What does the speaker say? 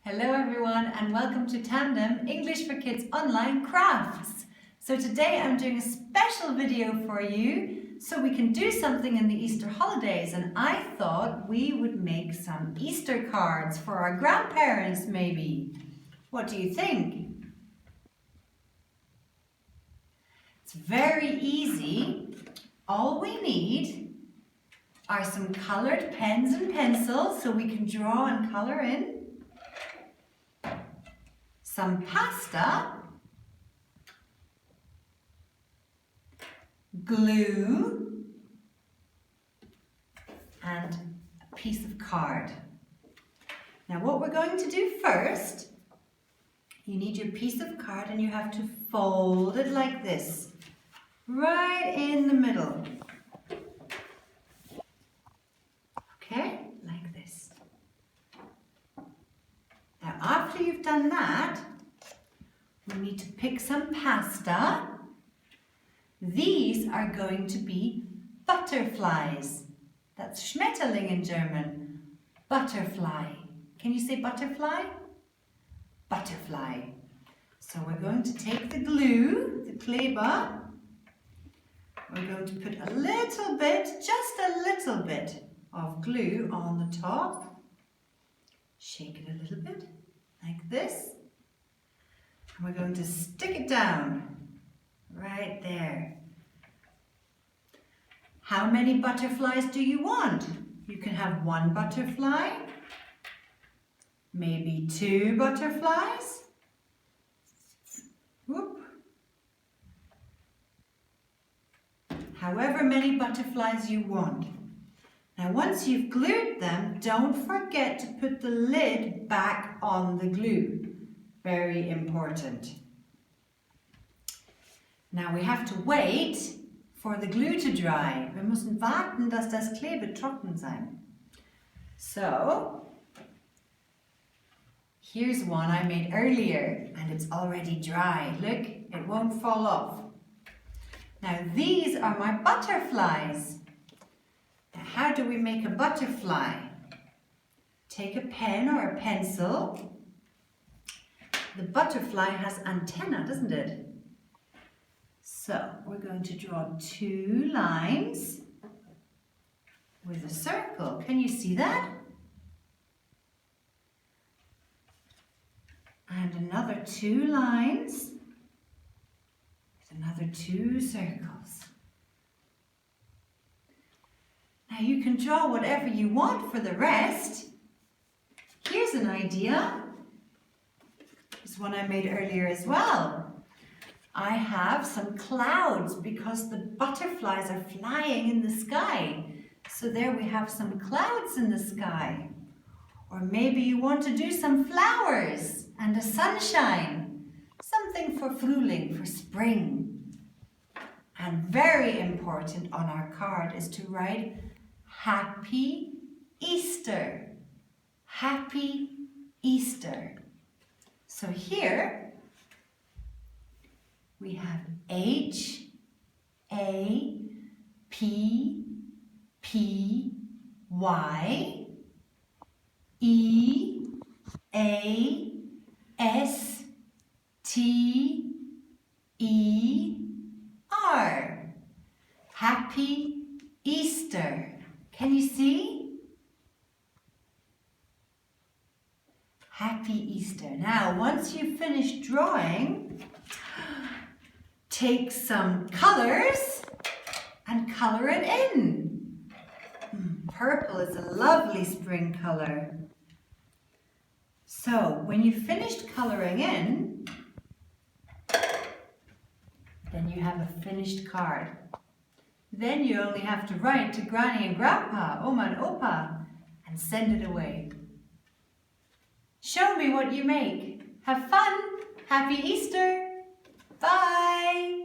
Hello everyone and welcome to TANDEM English for Kids Online Crafts. So today I'm doing a special video for you so we can do something in the Easter holidays, and I thought we would make some Easter cards for our grandparents maybe. What do you think? It's very easy. All we need are some colored pens and pencils so we can draw and color in. Some pasta, glue, and a piece of card. Now what we're going to do first, you need your piece of card and you have to fold it like this, right in the middle. Okay, like this. Now after you've done that, we need to pick some pasta. These are going to be butterflies. That's Schmetterling in German. Butterfly. Can you say butterfly? Butterfly. So we're going to take the glue, the Kleber. We're going to put a little bit, just a little bit of glue on the top. Shake it a little bit, like this. And we're going to stick it down, right there. How many butterflies do you want? You can have one butterfly, maybe two butterflies. Whoop. However many butterflies you want. Now once you've glued them, don't forget to put the lid back on the glue. Very important. Now we have to wait for the glue to dry. Wir müssen warten, dass das Klebe trocken sein. So, here's one I made earlier and it's already dry. Look, it won't fall off. Now these are my butterflies. How do we make a butterfly? Take a pen or a pencil. The butterfly has antenna, doesn't it? So we're going to draw two lines with a circle. Can you see that? And another two lines with another two circles. Now you can draw whatever you want for the rest. Here's an idea. This one I made earlier as well. I have some clouds because the butterflies are flying in the sky. So there we have some clouds in the sky. Or maybe you want to do some flowers and a sunshine. Something for Frühling, for spring. And very important on our card is to write Happy Easter. Happy Easter. So here we have H-A-P-P-Y E-A-S-T-E-R. Happy Easter. Can you see? Happy Easter. Now, once you've finished drawing, take some colors and color it in. Purple is a lovely spring color. So, when you've finished coloring in, then you have a finished card. Then you only have to write to Granny and Grandpa, Oma and Opa, and send it away. Show me what you make. Have fun. Happy Easter. Bye.